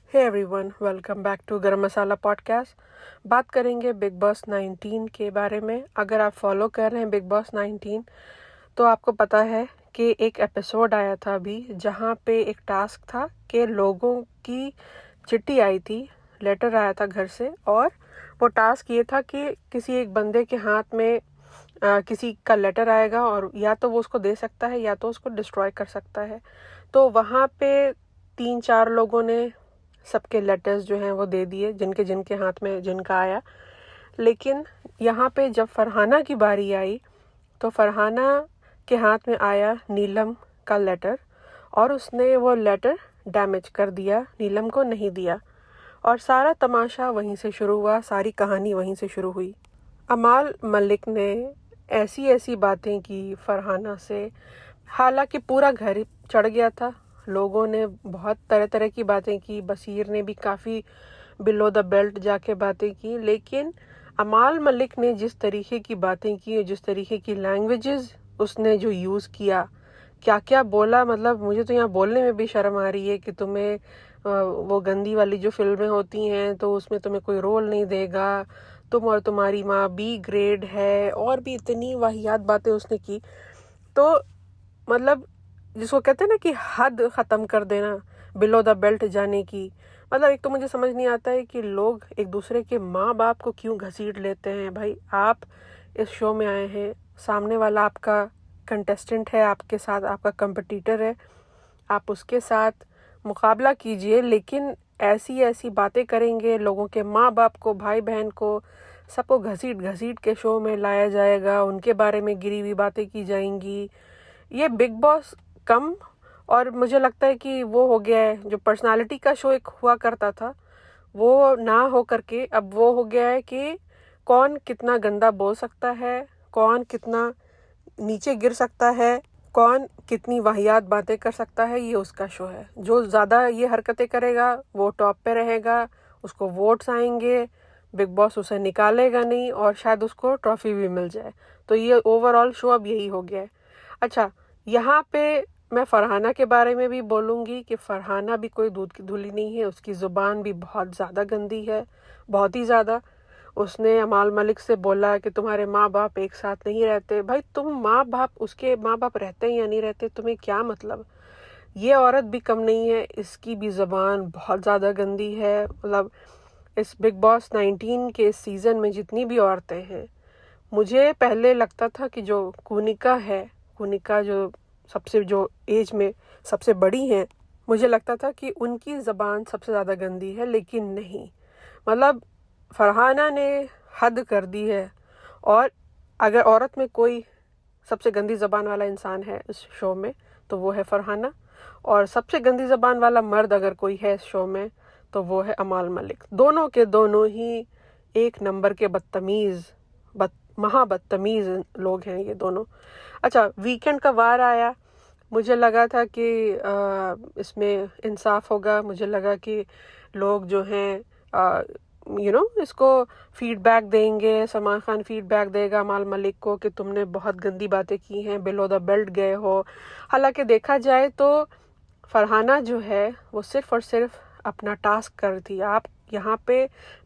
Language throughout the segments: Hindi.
Hey everyone, welcome back to Garam Masala podcast. बात करेंगे बिग बॉस 19 के बारे में। अगर आप फॉलो कर रहे हैं बिग बॉस 19 तो आपको पता है कि एक एपिसोड आया था अभी जहाँ पे एक टास्क था कि लोगों की चिट्ठी आई थी, लेटर आया था घर से, और वो टास्क ये था कि किसी एक बंदे के हाथ में किसी का लेटर आएगा और या तो वो उसको दे सकता है या तो उसको डिस्ट्रॉय कर सकता है। तो वहाँ पे 3-4 लोगों ने सबके लेटर्स जो हैं वो दे दिए, जिनके जिनके हाथ में जिनका आया। लेकिन यहाँ पे जब फरहाना की बारी आई तो फरहाना के हाथ में आया नीलम का लेटर और उसने वो लेटर डैमेज कर दिया, नीलम को नहीं दिया। और सारा तमाशा वहीं से शुरू हुआ, सारी कहानी वहीं से शुरू हुई। अमाल मलिक ने ऐसी ऐसी बातें की फरहाना से, हालांकि पूरा घर चढ़ गया था। लोगों ने बहुत तरह तरह की बातें की, बसीर ने भी काफ़ी बिलो द बेल्ट जाके बातें की, लेकिन अमाल मलिक ने जिस तरीके की बातें की, जिस तरीके की लैंग्वेजेस उसने जो यूज़ किया, क्या क्या बोला, मतलब मुझे तो यहाँ बोलने में भी शर्म आ रही है कि तुम्हें वो गंदी वाली जो फिल्में होती हैं तो उसमें तुम्हें कोई रोल नहीं देगा, तुम और तुम्हारी माँ बी ग्रेड है, और भी इतनी वाहियात बातें उसने की। तो मतलब जिसको कहते हैं ना कि हद ख़त्म कर देना, बिलो द बेल्ट जाने की। मतलब एक तो मुझे समझ नहीं आता है कि लोग एक दूसरे के माँ बाप को क्यों घसीट लेते हैं। भाई, आप इस शो में आए हैं, सामने वाला आपका कंटेस्टेंट है, आपके साथ आपका कंपटीटर है, आप उसके साथ मुकाबला कीजिए, लेकिन ऐसी ऐसी बातें करेंगे, लोगों के माँ बाप को, भाई बहन को, सबको घसीट घसीट के शो में लाया जाएगा, उनके बारे में गिरी हुई बातें की जाएंगी। ये बिग बॉस कम, और मुझे लगता है कि वो हो गया है, जो पर्सनालिटी का शो एक हुआ करता था वो ना हो करके अब वो हो गया है कि कौन कितना गंदा बोल सकता है, कौन कितना नीचे गिर सकता है, कौन कितनी वाहियात बातें कर सकता है, ये उसका शो है। जो ज़्यादा ये हरकतें करेगा वो टॉप पे रहेगा, उसको वोट्स आएंगे, बिग बॉस उसे निकालेगा नहीं और शायद उसको ट्रॉफी भी मिल जाए। तो ये ओवरऑल शो अब यही हो गया है। अच्छा, यहाँ पे मैं फरहाना के बारे में भी बोलूँगी कि फरहाना भी कोई दूध की धुली नहीं है, उसकी ज़ुबान भी बहुत ज़्यादा गंदी है, बहुत ही ज़्यादा। उसने अमाल मलिक से बोला कि तुम्हारे माँ बाप एक साथ नहीं रहते। भाई, तुम माँ बाप, उसके माँ बाप रहते हैं या नहीं रहते, तुम्हें क्या मतलब। ये औरत भी कम नहीं है, इसकी भी ज़बान बहुत ज़्यादा गंदी है। मतलब इस बिग बॉस 19 के इस सीज़न में जितनी भी औरतें हैं, मुझे पहले लगता था कि जो कूनिका है, कूनिका जो सबसे जो एज में सबसे बड़ी हैं, मुझे लगता था कि उनकी ज़बान सबसे ज़्यादा गंदी है, लेकिन नहीं। मतलब फरहाना ने हद कर दी है। और अगर औरत में कोई सबसे गंदी ज़बान वाला इंसान है इस शो में तो वो है फरहाना, और सबसे गंदी ज़बान वाला मर्द अगर कोई है इस शो में तो वो है अमाल मलिक। दोनों के दोनों ही एक नंबर के बदतमीज़, महा बदतमीज़ लोग हैं ये दोनों। अच्छा, वीकेंड का वार आया, मुझे लगा था कि इसमें इंसाफ होगा, मुझे लगा कि लोग जो हैं इसको फीडबैक देंगे, सलमान खान फीडबैक देगा अमाल मलिक को कि तुमने बहुत गंदी बातें की हैं, बिलो द बेल्ट गए हो। हालांकि देखा जाए तो फरहाना जो है वो सिर्फ और सिर्फ अपना टास्क कर रही थी। आप यहाँ पे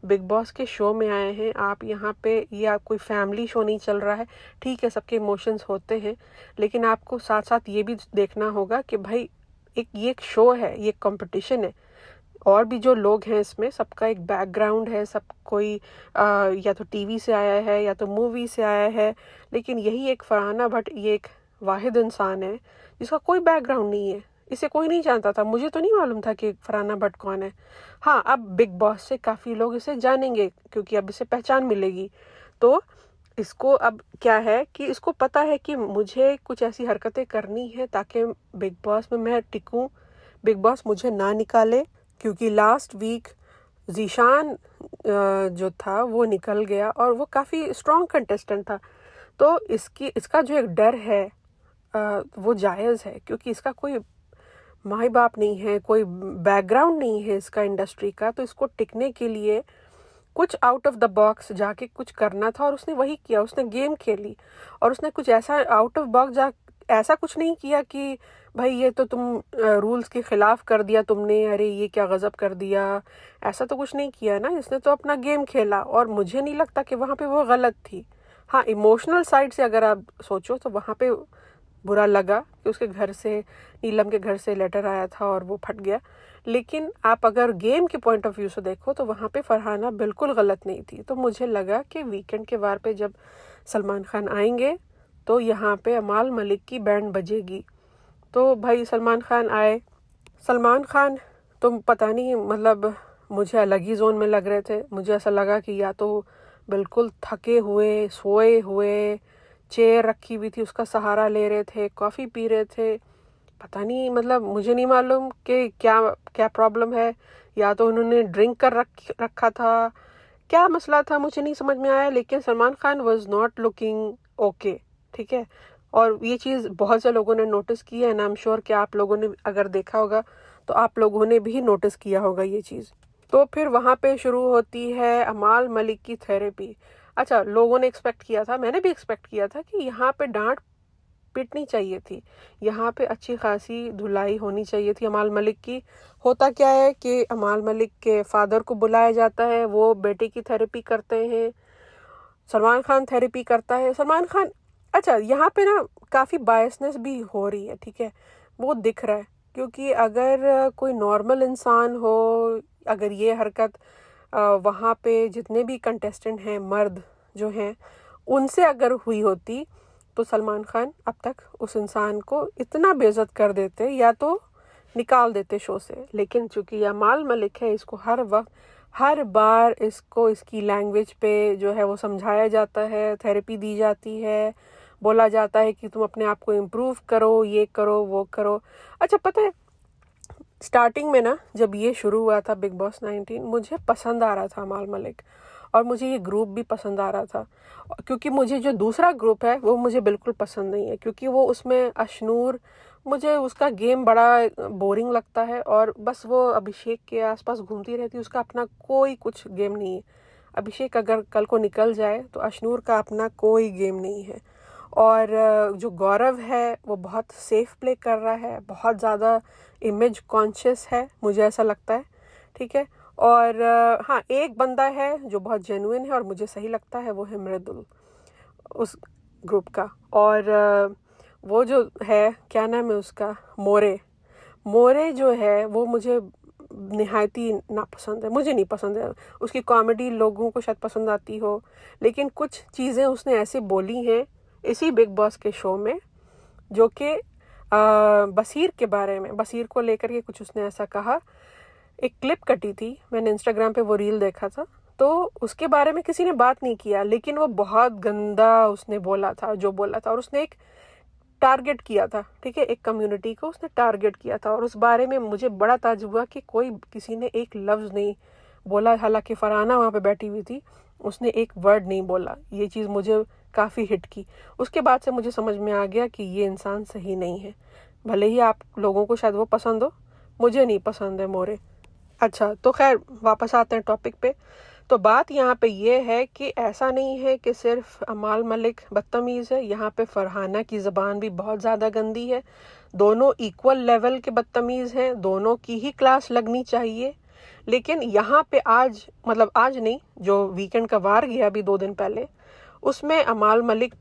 बिग बॉस के शो में आए हैं, आप यहाँ पे, ये कोई फैमिली शो नहीं चल रहा है। ठीक है, सबके इमोशंस होते हैं, लेकिन आपको साथ साथ ये भी देखना होगा कि भाई ये एक शो है, ये कंपटीशन है, और भी जो लोग हैं इसमें सबका एक बैकग्राउंड है, सब कोई या तो टीवी से आया है या तो मूवी से आया है। लेकिन यही एक फरहाना भट्ट, ये एक वाहिद इंसान है जिसका कोई बैकग्राउंड नहीं है, इसे कोई नहीं जानता था। मुझे तो नहीं मालूम था कि फरहाना भट्ट कौन है। हाँ, अब बिग बॉस से काफ़ी लोग इसे जानेंगे क्योंकि अब इसे पहचान मिलेगी। तो इसको अब क्या है कि इसको पता है कि मुझे कुछ ऐसी हरकतें करनी है ताकि बिग बॉस में मैं टिकूं, बिग बॉस मुझे ना निकाले। क्योंकि लास्ट वीक जीशान जो था वो निकल गया और वो काफ़ी स्ट्रॉन्ग कंटेस्टेंट था। तो इसका जो एक डर है वो जायज़ है, क्योंकि इसका कोई माँ बाप नहीं है, कोई बैकग्राउंड नहीं है इसका इंडस्ट्री का। तो इसको टिकने के लिए कुछ आउट ऑफ द बॉक्स जाके कुछ करना था, और उसने वही किया। उसने गेम खेली और उसने कुछ ऐसा आउट ऑफ बॉक्स ऐसा कुछ नहीं किया कि भाई ये तो तुम रूल्स के खिलाफ कर दिया तुमने, अरे ये क्या गजब कर दिया। ऐसा तो कुछ नहीं किया ना, इसने तो अपना गेम खेला और मुझे नहीं लगता कि वहाँ पे वो गलत थी। हाँ, इमोशनल साइड से अगर आप सोचो तो वहाँ पे बुरा लगा कि उसके घर से, नीलम के घर से लेटर आया था और वो फट गया। लेकिन आप अगर गेम के पॉइंट ऑफ व्यू से देखो तो वहाँ पे फरहाना बिल्कुल गलत नहीं थी। तो मुझे लगा कि वीकेंड के वार पे जब सलमान खान आएंगे तो यहाँ पे अमाल मलिक की बैंड बजेगी। तो भाई सलमान खान आए। सलमान खान तो पता नहीं, मतलब मुझे अलग ही जोन में लग रहे थे। मुझे ऐसा लगा कि या तो बिल्कुल थके हुए, सोए हुए, चेयर रखी हुई थी उसका सहारा ले रहे थे, कॉफ़ी पी रहे थे। पता नहीं, मतलब मुझे नहीं मालूम कि क्या क्या प्रॉब्लम है। या तो उन्होंने ड्रिंक कर रखा था, क्या मसला था मुझे नहीं समझ में आया। लेकिन Salman Khan was not looking okay, ठीक है। और ये चीज़ बहुत से लोगों ने नोटिस की है एंड आई एम श्योर कि आप लोगों ने अगर देखा होगा तो आप लोगों ने भी नोटिस किया होगा ये चीज़। तो फिर वहाँ पे शुरू होती है अमाल मलिक की थेरेपी। अच्छा, लोगों ने एक्सपेक्ट किया था, मैंने भी एक्सपेक्ट किया था कि यहाँ पे डांट पिटनी चाहिए थी, यहाँ पे अच्छी खासी धुलाई होनी चाहिए थी अमाल मलिक की। होता क्या है कि अमाल मलिक के फादर को बुलाया जाता है, वो बेटे की थेरेपी करते हैं, सलमान खान थेरेपी करता है। सलमान खान, अच्छा यहाँ पे ना काफ़ी बायसनेस भी हो रही है, ठीक है, वो दिख रहा है। क्योंकि अगर कोई नॉर्मल इंसान हो, अगर ये हरकत वहाँ पे जितने भी कंटेस्टेंट हैं, मर्द जो हैं, उनसे अगर हुई होती तो सलमान खान अब तक उस इंसान को इतना बेइज्जत कर देते या तो निकाल देते शो से। लेकिन चूंकि ये अमाल मलिक है, इसको हर वक्त, हर बार इसको इसकी लैंग्वेज पे जो है वो समझाया जाता है, थेरेपी दी जाती है, बोला जाता है कि तुम अपने आप को इम्प्रूव करो, ये करो, वो करो। अच्छा पता है, स्टार्टिंग में ना जब ये शुरू हुआ था बिग बॉस 19, मुझे पसंद आ रहा था अमाल मलिक और मुझे ये ग्रुप भी पसंद आ रहा था। क्योंकि मुझे जो दूसरा ग्रुप है वो मुझे बिल्कुल पसंद नहीं है, क्योंकि वो उसमें अशनूर, मुझे उसका गेम बड़ा बोरिंग लगता है और बस वो अभिषेक के आसपास घूमती रहती है, उसका अपना कोई कुछ गेम नहीं है। अभिषेक अगर कल को निकल जाए तो अशनूर का अपना कोई गेम नहीं है। और जो गौरव है वो बहुत सेफ प्ले कर रहा है, बहुत ज़्यादा इमेज कॉन्शियस है, मुझे ऐसा लगता है, ठीक है। और हाँ, एक बंदा है जो बहुत जेन्युइन है और मुझे सही लगता है, वो है मृदुल उस ग्रुप का। और वो जो है, क्या नाम है उसका, मोरे, मोरे जो है वो मुझे निहायती नापसंद है, मुझे नहीं पसंद है। उसकी कॉमेडी लोगों को शायद पसंद आती हो, लेकिन कुछ चीज़ें उसने ऐसे बोली हैं इसी बिग बॉस के शो में जो कि बसीर के बारे में, बसीर को लेकर के कुछ उसने ऐसा कहा। एक क्लिप कटी थी, मैंने इंस्टाग्राम पे वो रील देखा था, तो उसके बारे में किसी ने बात नहीं किया, लेकिन वो बहुत गंदा उसने बोला था जो बोला था। और उसने एक टारगेट किया था, ठीक है, एक कम्युनिटी को उसने टारगेट किया था। और उस बारे में मुझे बड़ा ताज्जुब हुआ कि कोई, किसी ने एक लफ्ज़ नहीं बोला। हालांकि फरहाना वहाँ पे बैठी हुई थी, उसने एक वर्ड नहीं बोला। ये चीज़ मुझे काफ़ी हिट की। उसके बाद से मुझे समझ में आ गया कि ये इंसान सही नहीं है। भले ही आप लोगों को शायद वो पसंद हो, मुझे नहीं पसंद है मोरे। अच्छा, तो खैर वापस आते हैं टॉपिक पे। तो बात यहाँ पे ये है कि ऐसा नहीं है कि सिर्फ अमाल मलिक बदतमीज़ है, यहाँ पे फरहाना की ज़बान भी बहुत ज़्यादा गंदी है। दोनों इक्वल लेवल के बदतमीज़ हैं, दोनों की ही क्लास लगनी चाहिए। लेकिन यहाँ पे आज, मतलब आज नहीं, जो वीकेंड का वार गया अभी 2 दिन पहले, उसमें अमाल मलिक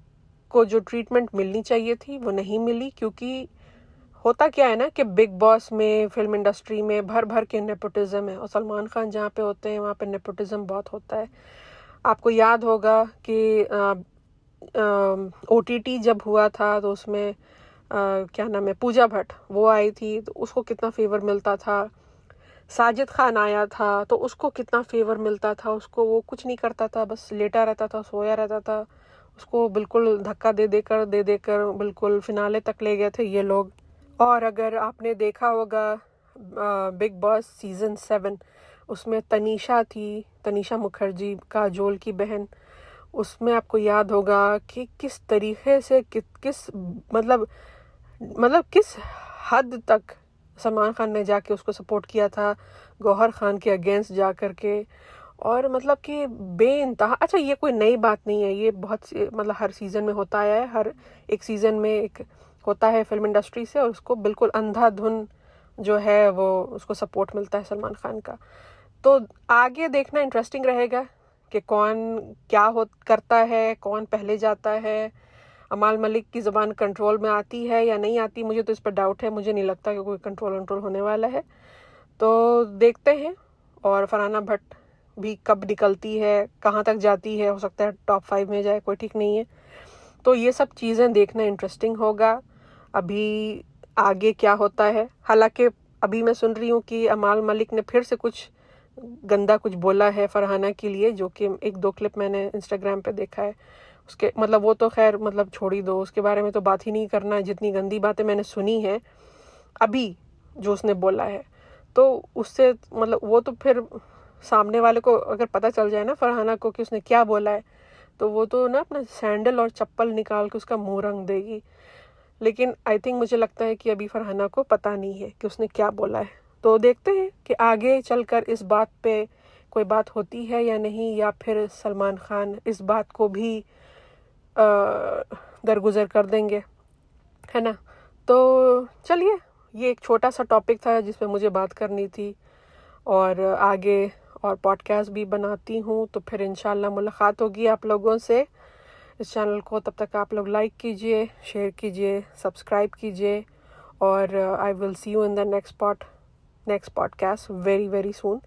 को जो ट्रीटमेंट मिलनी चाहिए थी वो नहीं मिली। क्योंकि होता क्या है ना कि बिग बॉस में, फिल्म इंडस्ट्री में भर भर के नेपोटिज्म है और सलमान खान जहाँ पे होते हैं वहाँ पे नेपोटिज्म बहुत होता है। आपको याद होगा कि OTT जब हुआ था तो उसमें क्या नाम है, पूजा भट्ट, वो आई थी तो उसको कितना फेवर मिलता था। साजिद खान आया था तो उसको कितना फेवर मिलता था, उसको वो कुछ नहीं करता था, बस लेटा रहता था, सोया रहता था। उसको बिल्कुल धक्का दे देकर बिल्कुल फिनाले तक ले गए थे ये लोग। और अगर आपने देखा होगा बिग बॉस सीज़न 7, उसमें तनीषा थी, तनीषा मुखर्जी, काजोल की बहन। उसमें आपको याद होगा कि किस तरीके से किस मतलब किस हद तक सलमान खान ने जाके उसको सपोर्ट किया था, गौहर खान के अगेंस्ट जा कर के। और मतलब कि बेइंतहा, अच्छा ये कोई नई बात नहीं है, ये बहुत मतलब हर सीज़न में होता आया है। हर एक सीज़न में एक होता है फिल्म इंडस्ट्री से और उसको बिल्कुल अंधाधुन जो है वो उसको सपोर्ट मिलता है सलमान खान का। तो आगे देखना इंटरेस्टिंग रहेगा कि कौन क्या हो करता है, कौन पहले जाता है, अमाल मलिक की ज़बान कंट्रोल में आती है या नहीं आती। मुझे तो इस पर डाउट है, मुझे नहीं लगता कि कोई कंट्रोल होने वाला है। तो देखते हैं। और फरहाना भट्ट भी कब निकलती है, कहाँ तक जाती है, हो सकता है टॉप 5 में जाए, कोई ठीक नहीं है। तो ये सब चीज़ें देखना इंटरेस्टिंग होगा। अभी आगे क्या होता है, हालांकि अभी मैं सुन रही हूँ कि अमाल मलिक ने फिर से कुछ गंदा कुछ बोला है फरहाना के लिए, जो कि 1-2 क्लिप मैंने इंस्टाग्राम पे देखा है। उसके मतलब वो तो खैर मतलब छोड़ ही दो, उसके बारे में तो बात ही नहीं करना है। जितनी गंदी बातें मैंने सुनी है अभी जो उसने बोला है, तो उससे मतलब वो तो फिर सामने वाले को अगर पता चल जाए ना फरहाना को कि उसने क्या बोला है, तो वो तो ना अपना सैंडल और चप्पल निकाल के उसका मुंह रंग देगी। लेकिन आई थिंक मुझे लगता है कि अभी फरहाना को पता नहीं है कि उसने क्या बोला है। तो देखते हैं कि आगे चलकर इस बात पे कोई बात होती है या नहीं, या फिर सलमान खान इस बात को भी दरगुजर कर देंगे, है ना। तो चलिए, ये एक छोटा सा टॉपिक था जिस पे मुझे बात करनी थी। और आगे और पॉडकास्ट भी बनाती हूँ, तो फिर इंशाल्लाह मुलाकात होगी आप लोगों से। इस चैनल को तब तक आप लोग लाइक कीजिए, शेयर कीजिए, सब्सक्राइब कीजिए। और I will see you in the next podcast very very soon.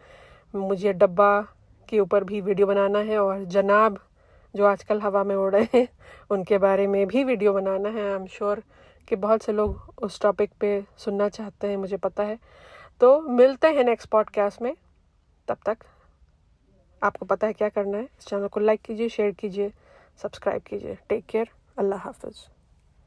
मुझे डब्बा के ऊपर भी वीडियो बनाना है और जनाब जो आजकल हवा में उड़ रहे हैं उनके बारे में भी वीडियो बनाना है। आई एम श्योर कि बहुत से लोग उस टॉपिक पे सुनना चाहते हैं, मुझे पता है। तो मिलते हैं नेक्स्ट पॉडकास्ट में। तब तक आपको पता है क्या करना है। इस चैनल को लाइक कीजिए, शेयर कीजिए, सब्सक्राइब कीजिए। Take care. अल्लाह हाफिज़।